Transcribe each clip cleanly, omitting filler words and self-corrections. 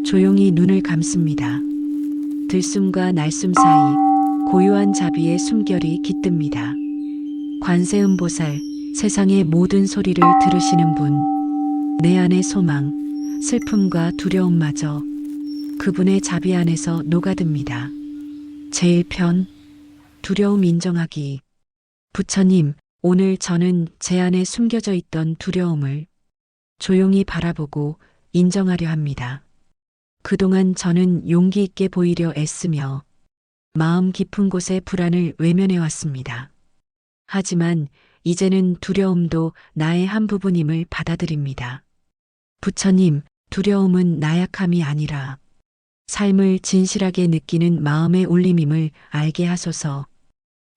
조용히 눈을 감습니다. 들숨과 날숨 사이 고요한 자비의 숨결이 깃듭니다. 관세음보살, 세상의 모든 소리를 들으시는 분, 내 안의 소망, 슬픔과 두려움마저 그분의 자비 안에서 녹아듭니다. 제1편, 두려움 인정하기. 부처님, 오늘 저는 제 안에 숨겨져 있던 두려움을 조용히 바라보고 인정하려 합니다. 그동안 저는 용기 있게 보이려 애쓰며 마음 깊은 곳의 불안을 외면해 왔습니다. 하지만 이제는 두려움도 나의 한 부분임을 받아들입니다. 부처님, 두려움은 나약함이 아니라 삶을 진실하게 느끼는 마음의 울림임을 알게 하소서.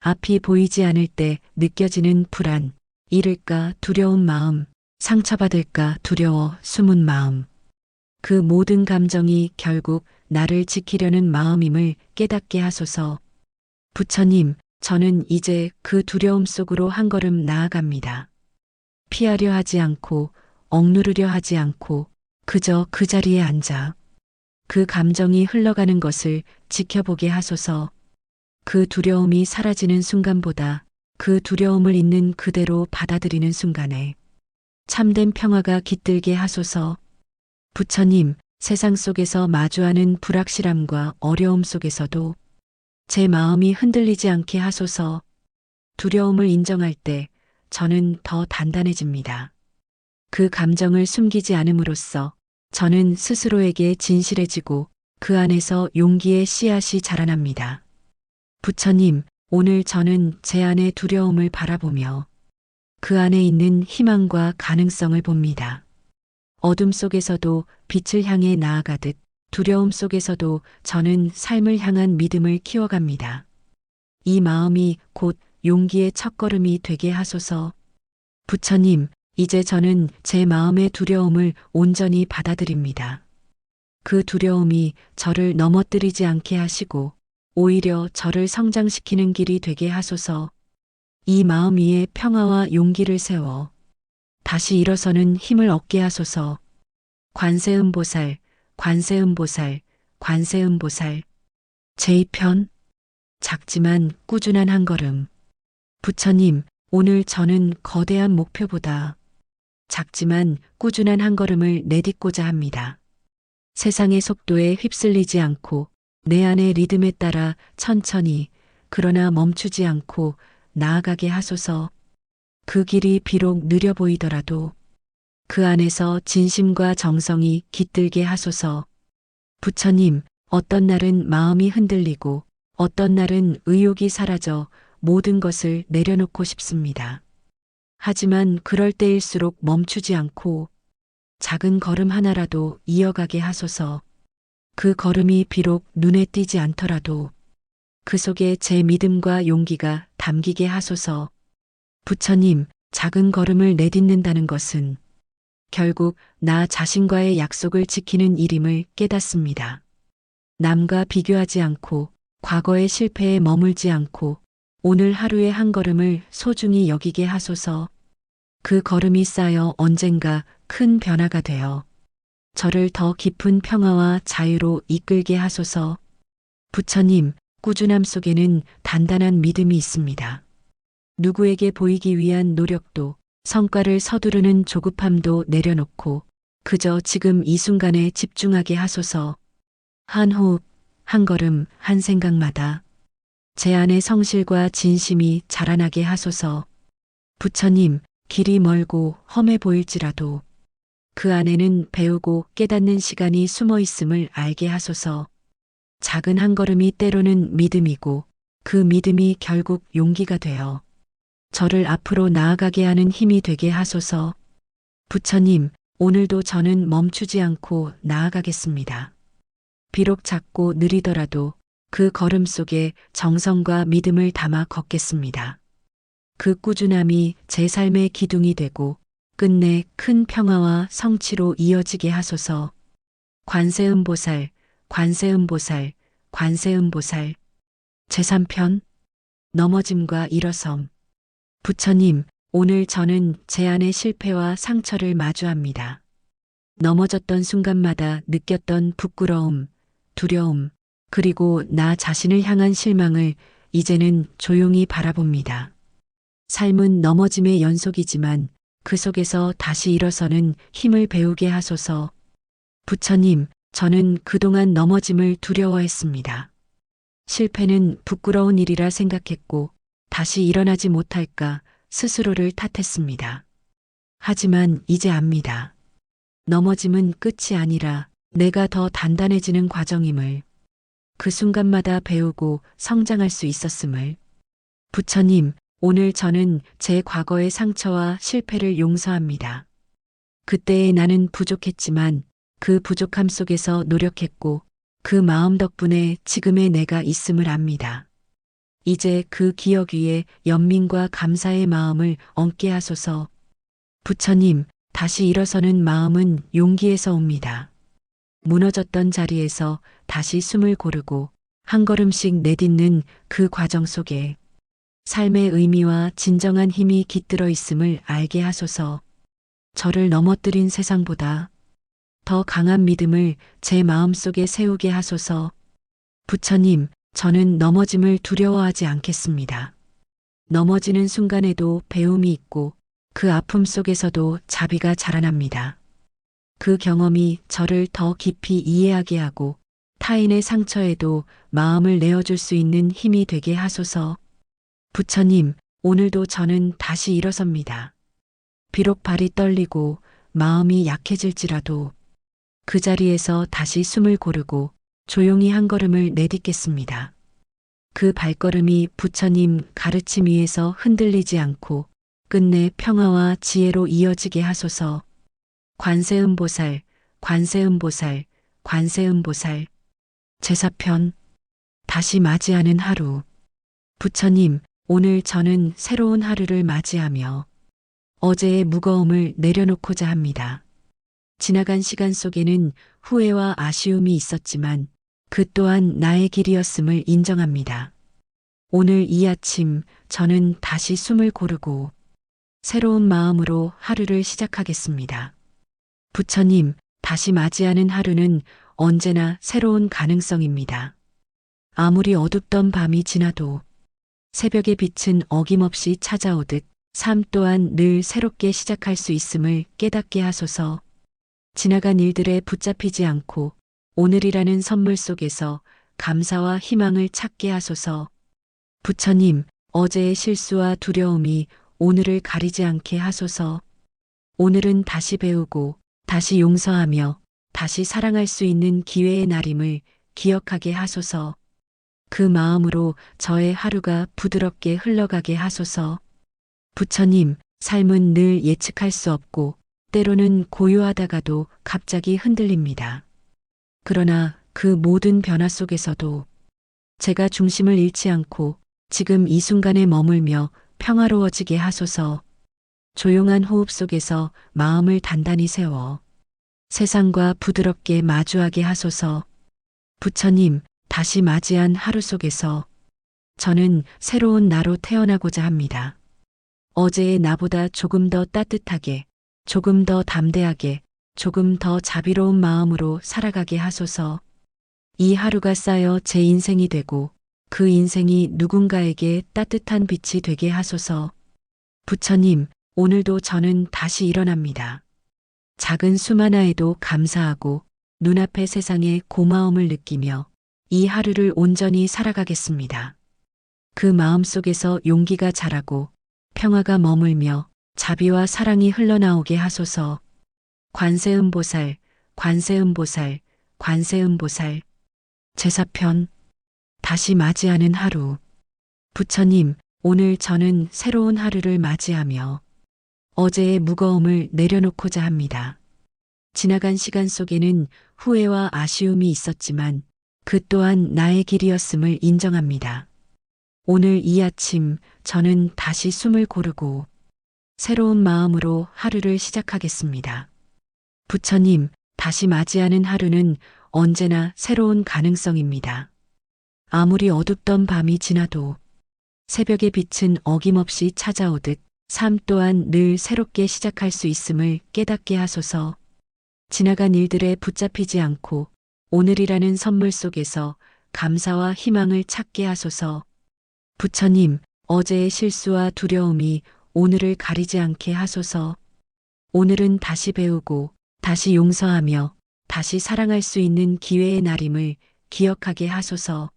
앞이 보이지 않을 때 느껴지는 불안, 잃을까 두려운 마음, 상처받을까 두려워 숨은 마음. 그 모든 감정이 결국 나를 지키려는 마음임을 깨닫게 하소서. 부처님, 저는 이제 그 두려움 속으로 한 걸음 나아갑니다. 피하려 하지 않고, 억누르려 하지 않고, 그저 그 자리에 앉아 그 감정이 흘러가는 것을 지켜보게 하소서. 그 두려움이 사라지는 순간보다 그 두려움을 있는 그대로 받아들이는 순간에 참된 평화가 깃들게 하소서. 부처님, 세상 속에서 마주하는 불확실함과 어려움 속에서도 제 마음이 흔들리지 않게 하소서. 두려움을 인정할 때 저는 더 단단해집니다. 그 감정을 숨기지 않음으로써 저는 스스로에게 진실해지고 그 안에서 용기의 씨앗이 자라납니다. 부처님, 오늘 저는 제 안의 두려움을 바라보며 그 안에 있는 희망과 가능성을 봅니다. 어둠 속에서도 빛을 향해 나아가듯 두려움 속에서도 저는 삶을 향한 믿음을 키워갑니다. 이 마음이 곧 용기의 첫걸음이 되게 하소서. 부처님, 이제 저는 제 마음의 두려움을 온전히 받아들입니다. 그 두려움이 저를 넘어뜨리지 않게 하시고 오히려 저를 성장시키는 길이 되게 하소서. 이 마음 위에 평화와 용기를 세워 다시 일어서는 힘을 얻게 하소서. 관세음보살, 관세음보살, 관세음보살. 제2편, 작지만 꾸준한 한 걸음. 부처님, 오늘 저는 거대한 목표보다 작지만 꾸준한 한 걸음을 내딛고자 합니다. 세상의 속도에 휩쓸리지 않고 내 안의 리듬에 따라 천천히 그러나 멈추지 않고 나아가게 하소서. 그 길이 비록 느려 보이더라도 그 안에서 진심과 정성이 깃들게 하소서. 부처님, 어떤 날은 마음이 흔들리고 어떤 날은 의욕이 사라져 모든 것을 내려놓고 싶습니다. 하지만 그럴 때일수록 멈추지 않고 작은 걸음 하나라도 이어가게 하소서. 그 걸음이 비록 눈에 띄지 않더라도 그 속에 제 믿음과 용기가 담기게 하소서. 부처님, 작은 걸음을 내딛는다는 것은 결국 나 자신과의 약속을 지키는 일임을 깨닫습니다. 남과 비교하지 않고 과거의 실패에 머물지 않고 오늘 하루의 한 걸음을 소중히 여기게 하소서. 그 걸음이 쌓여 언젠가 큰 변화가 되어 저를 더 깊은 평화와 자유로 이끌게 하소서. 부처님, 꾸준함 속에는 단단한 믿음이 있습니다. 누구에게 보이기 위한 노력도 성과를 서두르는 조급함도 내려놓고 그저 지금 이 순간에 집중하게 하소서. 한 호흡, 한 걸음, 한 생각마다 제 안의 성실과 진심이 자라나게 하소서. 부처님, 길이 멀고 험해 보일지라도 그 안에는 배우고 깨닫는 시간이 숨어 있음을 알게 하소서. 작은 한 걸음이 때로는 믿음이고 그 믿음이 결국 용기가 되어 저를 앞으로 나아가게 하는 힘이 되게 하소서. 부처님, 오늘도 저는 멈추지 않고 나아가겠습니다. 비록 작고 느리더라도 그 걸음 속에 정성과 믿음을 담아 걷겠습니다. 그 꾸준함이 제 삶의 기둥이 되고 끝내 큰 평화와 성취로 이어지게 하소서. 관세음보살, 관세음보살, 관세음보살. 제3편, 넘어짐과 일어섬. 부처님, 오늘 저는 제 안의 실패와 상처를 마주합니다. 넘어졌던 순간마다 느꼈던 부끄러움, 두려움, 그리고 나 자신을 향한 실망을 이제는 조용히 바라봅니다. 삶은 넘어짐의 연속이지만 그 속에서 다시 일어서는 힘을 배우게 하소서. 부처님, 저는 그동안 넘어짐을 두려워했습니다. 실패는 부끄러운 일이라 생각했고 다시 일어나지 못할까 스스로를 탓했습니다. 하지만 이제 압니다. 넘어짐은 끝이 아니라 내가 더 단단해지는 과정임을, 그 순간마다 배우고 성장할 수 있었음을. 부처님, 오늘 저는 제 과거의 상처와 실패를 용서합니다. 그때의 나는 부족했지만 그 부족함 속에서 노력했고 그 마음 덕분에 지금의 내가 있음을 압니다. 이제 그 기억 위에 연민과 감사의 마음을 얹게 하소서. 부처님, 다시 일어서는 마음은 용기에서 옵니다. 무너졌던 자리에서 다시 숨을 고르고 한 걸음씩 내딛는 그 과정 속에 삶의 의미와 진정한 힘이 깃들어 있음을 알게 하소서. 저를 넘어뜨린 세상보다 더 강한 믿음을 제 마음속에 세우게 하소서. 부처님, 저는 넘어짐을 두려워하지 않겠습니다. 넘어지는 순간에도 배움이 있고 그 아픔 속에서도 자비가 자라납니다. 그 경험이 저를 더 깊이 이해하게 하고 타인의 상처에도 마음을 내어줄 수 있는 힘이 되게 하소서. 부처님, 오늘도 저는 다시 일어섭니다. 비록 발이 떨리고 마음이 약해질지라도 그 자리에서 다시 숨을 고르고 조용히 한 걸음을 내딛겠습니다. 그 발걸음이 부처님 가르침 위에서 흔들리지 않고 끝내 평화와 지혜로 이어지게 하소서. 관세음보살, 관세음보살, 관세음보살. 제4편, 다시 맞이하는 하루. 부처님, 오늘 저는 새로운 하루를 맞이하며 어제의 무거움을 내려놓고자 합니다. 지나간 시간 속에는 후회와 아쉬움이 있었지만 그 또한 나의 길이었음을 인정합니다. 오늘 이 아침 저는 다시 숨을 고르고 새로운 마음으로 하루를 시작하겠습니다. 부처님, 다시 맞이하는 하루는 언제나 새로운 가능성입니다. 아무리 어둡던 밤이 지나도 새벽의 빛은 어김없이 찾아오듯 삶 또한 늘 새롭게 시작할 수 있음을 깨닫게 하소서. 지나간 일들에 붙잡히지 않고 오늘이라는 선물 속에서 감사와 희망을 찾게 하소서. 부처님, 어제의 실수와 두려움이 오늘을 가리지 않게 하소서. 오늘은 다시 배우고 다시 용서하며 다시 사랑할 수 있는 기회의 날임을 기억하게 하소서. 그 마음으로 저의 하루가 부드럽게 흘러가게 하소서. 부처님, 삶은 늘 예측할 수 없고 때로는 고요하다가도 갑자기 흔들립니다. 그러나 그 모든 변화 속에서도 제가 중심을 잃지 않고 지금 이 순간에 머물며 평화로워지게 하소서. 조용한 호흡 속에서 마음을 단단히 세워 세상과 부드럽게 마주하게 하소서. 부처님, 다시 맞이한 하루 속에서 저는 새로운 나로 태어나고자 합니다. 어제의 나보다 조금 더 따뜻하게, 조금 더 담대하게, 조금 더 자비로운 마음으로 살아가게 하소서. 이 하루가 쌓여 제 인생이 되고 그 인생이 누군가에게 따뜻한 빛이 되게 하소서. 부처님, 오늘도 저는 다시 일어납니다. 작은 숨 하나에도 감사하고 눈앞의 세상에 고마움을 느끼며 이 하루를 온전히 살아가겠습니다. 그 마음 속에서 용기가 자라고 평화가 머물며 자비와 사랑이 흘러나오게 하소서. 관세음보살, 관세음보살, 관세음보살. 제4편, 다시 맞이하는 하루. 부처님, 오늘 저는 새로운 하루를 맞이하며 어제의 무거움을 내려놓고자 합니다. 지나간 시간 속에는 후회와 아쉬움이 있었지만 그 또한 나의 길이었음을 인정합니다. 오늘 이 아침 저는 다시 숨을 고르고 새로운 마음으로 하루를 시작하겠습니다. 부처님, 다시 맞이하는 하루는 언제나 새로운 가능성입니다. 아무리 어둡던 밤이 지나도 새벽의 빛은 어김없이 찾아오듯 삶 또한 늘 새롭게 시작할 수 있음을 깨닫게 하소서. 지나간 일들에 붙잡히지 않고 오늘이라는 선물 속에서 감사와 희망을 찾게 하소서. 부처님, 어제의 실수와 두려움이 오늘을 가리지 않게 하소서. 오늘은 다시 배우고 다시 용서하며 다시 사랑할 수 있는 기회의 날임을 기억하게 하소서.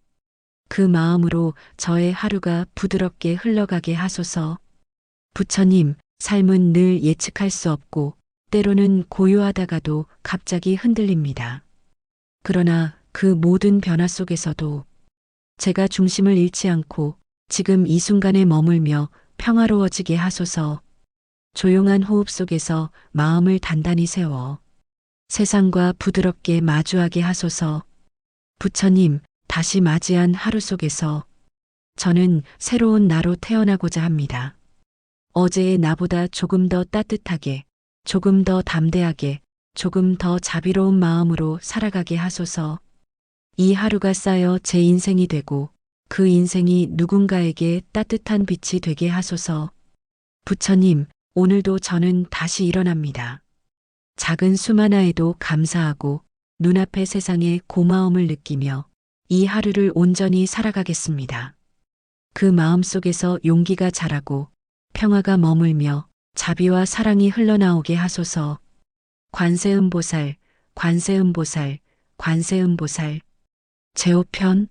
그 마음으로 저의 하루가 부드럽게 흘러가게 하소서. 부처님, 삶은 늘 예측할 수 없고 때로는 고요하다가도 갑자기 흔들립니다. 그러나 그 모든 변화 속에서도 제가 중심을 잃지 않고 지금 이 순간에 머물며 평화로워지게 하소서. 조용한 호흡 속에서 마음을 단단히 세워 세상과 부드럽게 마주하게 하소서. 부처님, 다시 맞이한 하루 속에서 저는 새로운 나로 태어나고자 합니다. 어제의 나보다 조금 더 따뜻하게, 조금 더 담대하게, 조금 더 자비로운 마음으로 살아가게 하소서. 이 하루가 쌓여 제 인생이 되고 그 인생이 누군가에게 따뜻한 빛이 되게 하소서. 부처님, 오늘도 저는 다시 일어납니다. 작은 숨 하나에도 감사하고 눈앞의 세상에 고마움을 느끼며 이 하루를 온전히 살아가겠습니다. 그 마음 속에서 용기가 자라고 평화가 머물며 자비와 사랑이 흘러나오게 하소서. 관세음보살, 관세음보살, 관세음보살. 제5편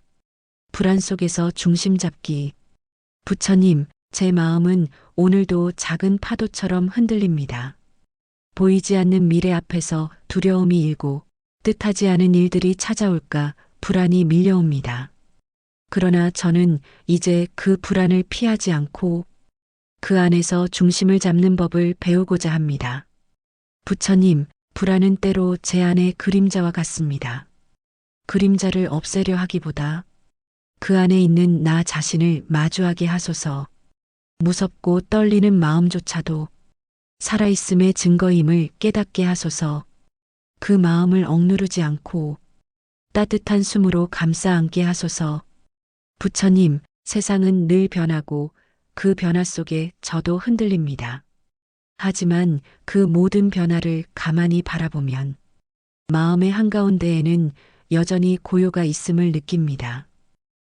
불안 속에서 중심 잡기. 부처님, 제 마음은 오늘도 작은 파도처럼 흔들립니다. 보이지 않는 미래 앞에서 두려움이 일고 뜻하지 않은 일들이 찾아올까 불안이 밀려옵니다. 그러나 저는 이제 그 불안을 피하지 않고 그 안에서 중심을 잡는 법을 배우고자 합니다. 부처님, 불안은 때로 제 안의 그림자와 같습니다. 그림자를 없애려 하기보다 그 안에 있는 나 자신을 마주하게 하소서. 무섭고 떨리는 마음조차도 살아있음의 증거임을 깨닫게 하소서. 그 마음을 억누르지 않고 따뜻한 숨으로 감싸 안게 하소서. 부처님, 세상은 늘 변하고 그 변화 속에 저도 흔들립니다. 하지만 그 모든 변화를 가만히 바라보면 마음의 한가운데에는 여전히 고요가 있음을 느낍니다.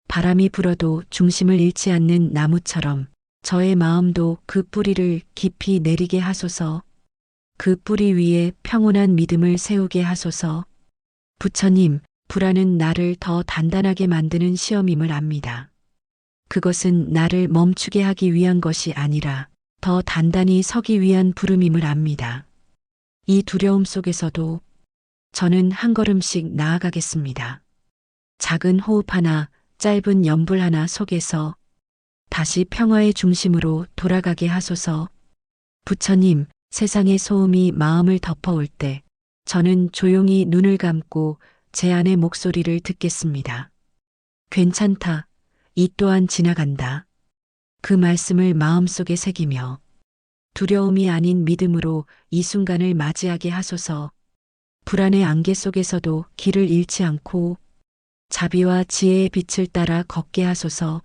바람이 불어도 중심을 잃지 않는 나무처럼 저의 마음도 그 뿌리를 깊이 내리게 하소서. 그 뿌리 위에 평온한 믿음을 세우게 하소서. 부처님, 불안은 나를 더 단단하게 만드는 시험임을 압니다. 그것은 나를 멈추게 하기 위한 것이 아니라 더 단단히 서기 위한 부름임을 압니다. 이 두려움 속에서도 저는 한 걸음씩 나아가겠습니다. 작은 호흡 하나, 짧은 염불 하나 속에서 다시 평화의 중심으로 돌아가게 하소서. 부처님, 세상의 소음이 마음을 덮어올 때 저는 조용히 눈을 감고 제 안의 목소리를 듣겠습니다. 괜찮다. 이 또한 지나간다. 그 말씀을 마음속에 새기며 두려움이 아닌 믿음으로 이 순간을 맞이하게 하소서. 불안의 안개 속에서도 길을 잃지 않고 자비와 지혜의 빛을 따라 걷게 하소서.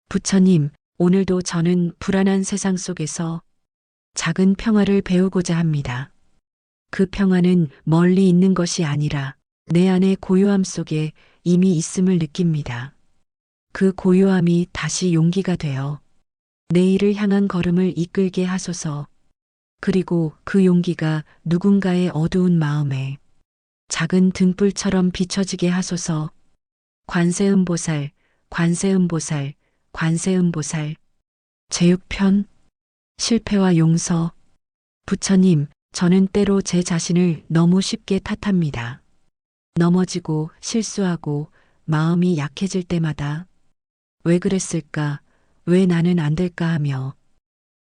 부처님, 오늘도 저는 불안한 세상 속에서 작은 평화를 배우고자 합니다. 그 평화는 멀리 있는 것이 아니라 내 안의 고요함 속에 이미 있음을 느낍니다. 그 고요함이 다시 용기가 되어 내일을 향한 걸음을 이끌게 하소서. 그리고 그 용기가 누군가의 어두운 마음에 작은 등불처럼 비춰지게 하소서. 관세음보살, 관세음보살, 관세음보살. 제6편 실패와 용서. 부처님, 저는 때로 제 자신을 너무 쉽게 탓합니다. 넘어지고 실수하고 마음이 약해질 때마다 왜 그랬을까, 왜 나는 안 될까 하며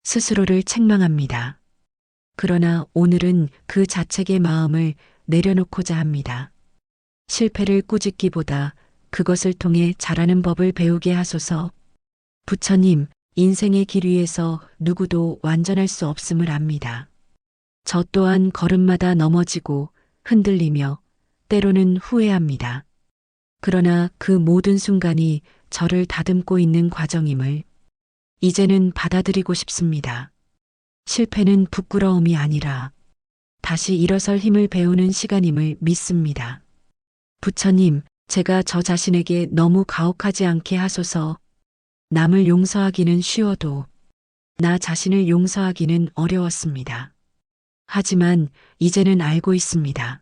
스스로를 책망합니다. 그러나 오늘은 그 자책의 마음을 내려놓고자 합니다. 실패를 꾸짖기보다 그것을 통해 잘하는 법을 배우게 하소서. 부처님, 인생의 길 위에서 누구도 완전할 수 없음을 압니다. 저 또한 걸음마다 넘어지고 흔들리며 때로는 후회합니다. 그러나 그 모든 순간이 저를 다듬고 있는 과정임을 이제는 받아들이고 싶습니다. 실패는 부끄러움이 아니라 다시 일어설 힘을 배우는 시간임을 믿습니다. 부처님, 제가 저 자신에게 너무 가혹하지 않게 하소서. 남을 용서하기는 쉬워도 나 자신을 용서하기는 어려웠습니다. 하지만 이제는 알고 있습니다.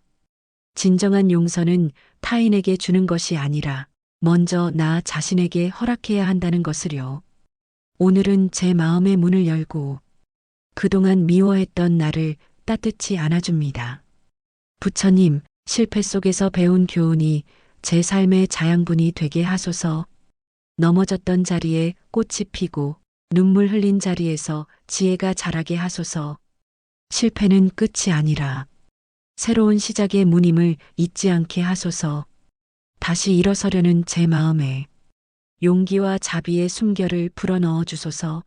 진정한 용서는 타인에게 주는 것이 아니라 먼저 나 자신에게 허락해야 한다는 것을요. 오늘은 제 마음의 문을 열고 그동안 미워했던 나를 따뜻히 안아줍니다. 부처님, 실패 속에서 배운 교훈이 제 삶의 자양분이 되게 하소서. 넘어졌던 자리에 꽃이 피고 눈물 흘린 자리에서 지혜가 자라게 하소서. 실패는 끝이 아니라 새로운 시작의 문임을 잊지 않게 하소서. 다시 일어서려는 제 마음에 용기와 자비의 숨결을 불어넣어 주소서.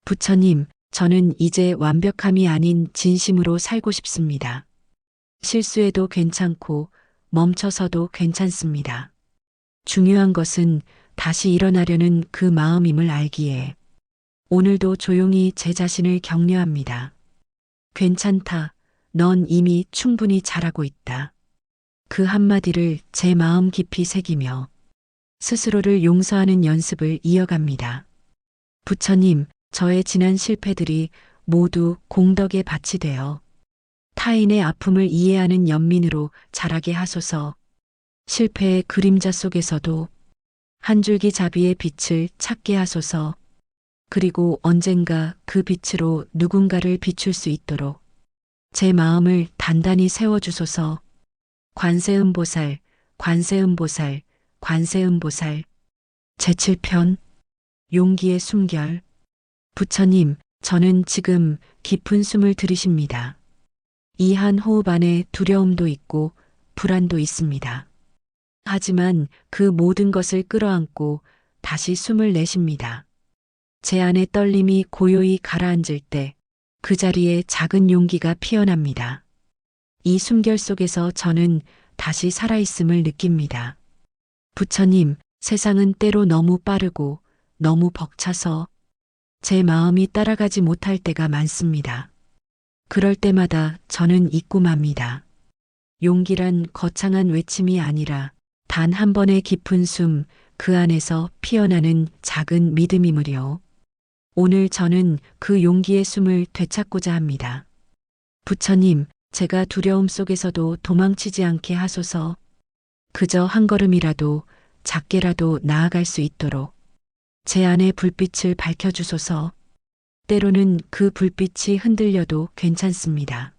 부처님, 저는 이제 완벽함이 아닌 진심으로 살고 싶습니다. 실수해도 괜찮고 멈춰서도 괜찮습니다. 중요한 것은 다시 일어나려는 그 마음임을 알기에 오늘도 조용히 제 자신을 격려합니다. 괜찮다. 넌 이미 충분히 잘하고 있다. 그 한마디를 제 마음 깊이 새기며 스스로를 용서하는 연습을 이어갑니다. 부처님, 저의 지난 실패들이 모두 공덕에 밭이 되어 타인의 아픔을 이해하는 연민으로 자라게 하소서. 실패의 그림자 속에서도 한 줄기 자비의 빛을 찾게 하소서. 그리고 언젠가 그 빛으로 누군가를 비출 수 있도록 제 마음을 단단히 세워주소서. 관세음보살, 관세음보살, 관세음보살. 제7편 용기의 숨결. 부처님, 저는 지금 깊은 숨을 들이쉽니다. 이 한 호흡 안에 두려움도 있고 불안도 있습니다. 하지만 그 모든 것을 끌어안고 다시 숨을 내쉽니다. 제 안의 떨림이 고요히 가라앉을 때 그 자리에 작은 용기가 피어납니다. 이 숨결 속에서 저는 다시 살아있음을 느낍니다. 부처님, 세상은 때로 너무 빠르고 너무 벅차서 제 마음이 따라가지 못할 때가 많습니다. 그럴 때마다 저는 잊고 맙니다. 용기란 거창한 외침이 아니라 단 한 번의 깊은 숨, 그 안에서 피어나는 작은 믿음이므려. 오늘 저는 그 용기의 숨을 되찾고자 합니다. 부처님, 제가 두려움 속에서도 도망치지 않게 하소서. 그저 한 걸음이라도 작게라도 나아갈 수 있도록 제 안의 불빛을 밝혀주소서. 때로는 그 불빛이 흔들려도 괜찮습니다.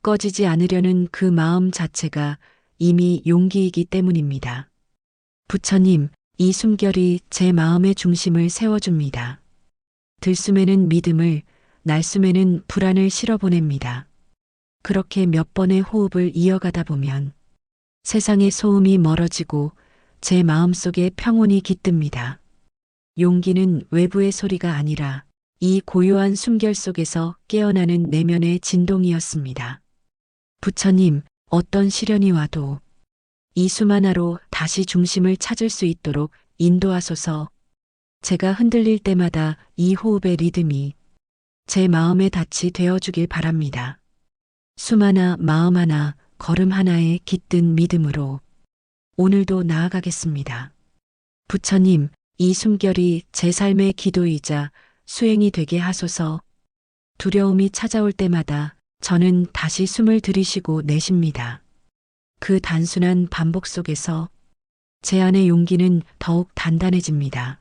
꺼지지 않으려는 그 마음 자체가 이미 용기이기 때문입니다. 부처님, 이 숨결이 제 마음의 중심을 세워줍니다. 들숨에는 믿음을, 날숨에는 불안을 실어보냅니다. 그렇게 몇 번의 호흡을 이어가다 보면 세상의 소음이 멀어지고 제 마음속에 평온이 깃듭니다. 용기는 외부의 소리가 아니라 이 고요한 숨결 속에서 깨어나는 내면의 진동이었습니다. 부처님, 어떤 시련이 와도 이 숨 하나로 다시 중심을 찾을 수 있도록 인도하소서. 제가 흔들릴 때마다 이 호흡의 리듬이 제 마음의 닻이 되어주길 바랍니다. 숨 하나, 마음 하나, 걸음 하나에 깃든 믿음으로 오늘도 나아가겠습니다. 부처님, 이 숨결이 제 삶의 기도이자 수행이 되게 하소서. 두려움이 찾아올 때마다 저는 다시 숨을 들이쉬고 내쉽니다. 그 단순한 반복 속에서 제 안의 용기는 더욱 단단해집니다.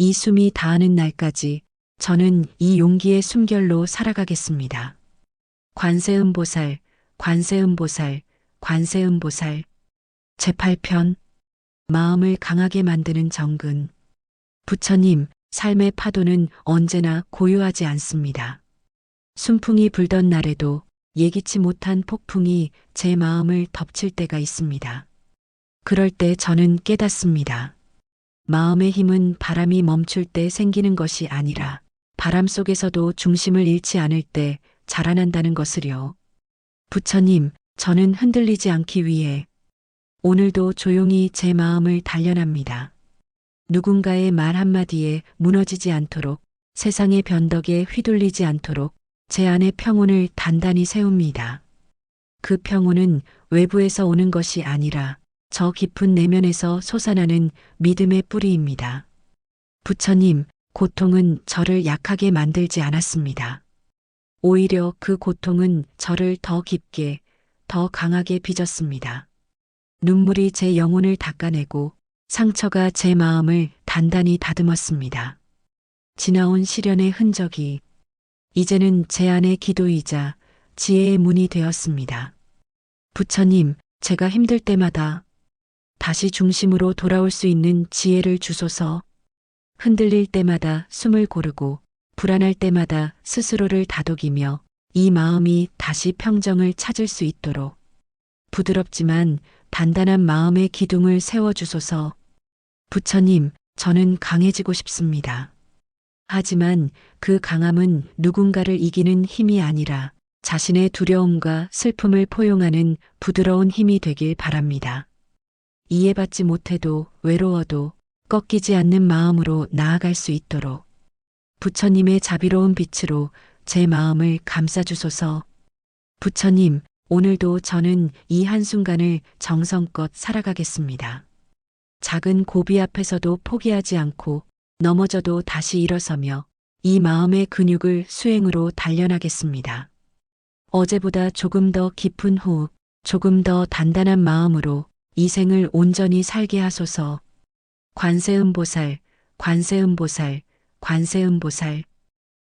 이 숨이 다하는 날까지 저는 이 용기의 숨결로 살아가겠습니다. 관세음보살, 관세음보살, 관세음보살. 제8편 마음을 강하게 만드는 정근. 부처님, 삶의 파도는 언제나 고요하지 않습니다. 순풍이 불던 날에도 예기치 못한 폭풍이 제 마음을 덮칠 때가 있습니다. 그럴 때 저는 깨닫습니다. 마음의 힘은 바람이 멈출 때 생기는 것이 아니라 바람 속에서도 중심을 잃지 않을 때 자라난다는 것을요. 부처님, 저는 흔들리지 않기 위해 오늘도 조용히 제 마음을 단련합니다. 누군가의 말 한마디에 무너지지 않도록, 세상의 변덕에 휘둘리지 않도록 제 안의 평온을 단단히 세웁니다. 그 평온은 외부에서 오는 것이 아니라 저 깊은 내면에서 솟아나는 믿음의 뿌리입니다. 부처님, 고통은 저를 약하게 만들지 않았습니다. 오히려 그 고통은 저를 더 깊게, 더 강하게 빚었습니다. 눈물이 제 영혼을 닦아내고 상처가 제 마음을 단단히 다듬었습니다. 지나온 시련의 흔적이 이제는 제 안의 기도이자 지혜의 문이 되었습니다. 부처님, 제가 힘들 때마다 다시 중심으로 돌아올 수 있는 지혜를 주소서. 흔들릴 때마다 숨을 고르고 불안할 때마다 스스로를 다독이며 이 마음이 다시 평정을 찾을 수 있도록 부드럽지만 단단한 마음의 기둥을 세워주소서. 부처님, 저는 강해지고 싶습니다. 하지만 그 강함은 누군가를 이기는 힘이 아니라 자신의 두려움과 슬픔을 포용하는 부드러운 힘이 되길 바랍니다. 이해받지 못해도 외로워도 꺾이지 않는 마음으로 나아갈 수 있도록 부처님의 자비로운 빛으로 제 마음을 감싸주소서. 부처님, 오늘도 저는 이 한순간을 정성껏 살아가겠습니다. 작은 고비 앞에서도 포기하지 않고 넘어져도 다시 일어서며 이 마음의 근육을 수행으로 단련하겠습니다. 어제보다 조금 더 깊은 호흡, 조금 더 단단한 마음으로 이 생을 온전히 살게 하소서. 관세음보살, 관세음보살, 관세음보살.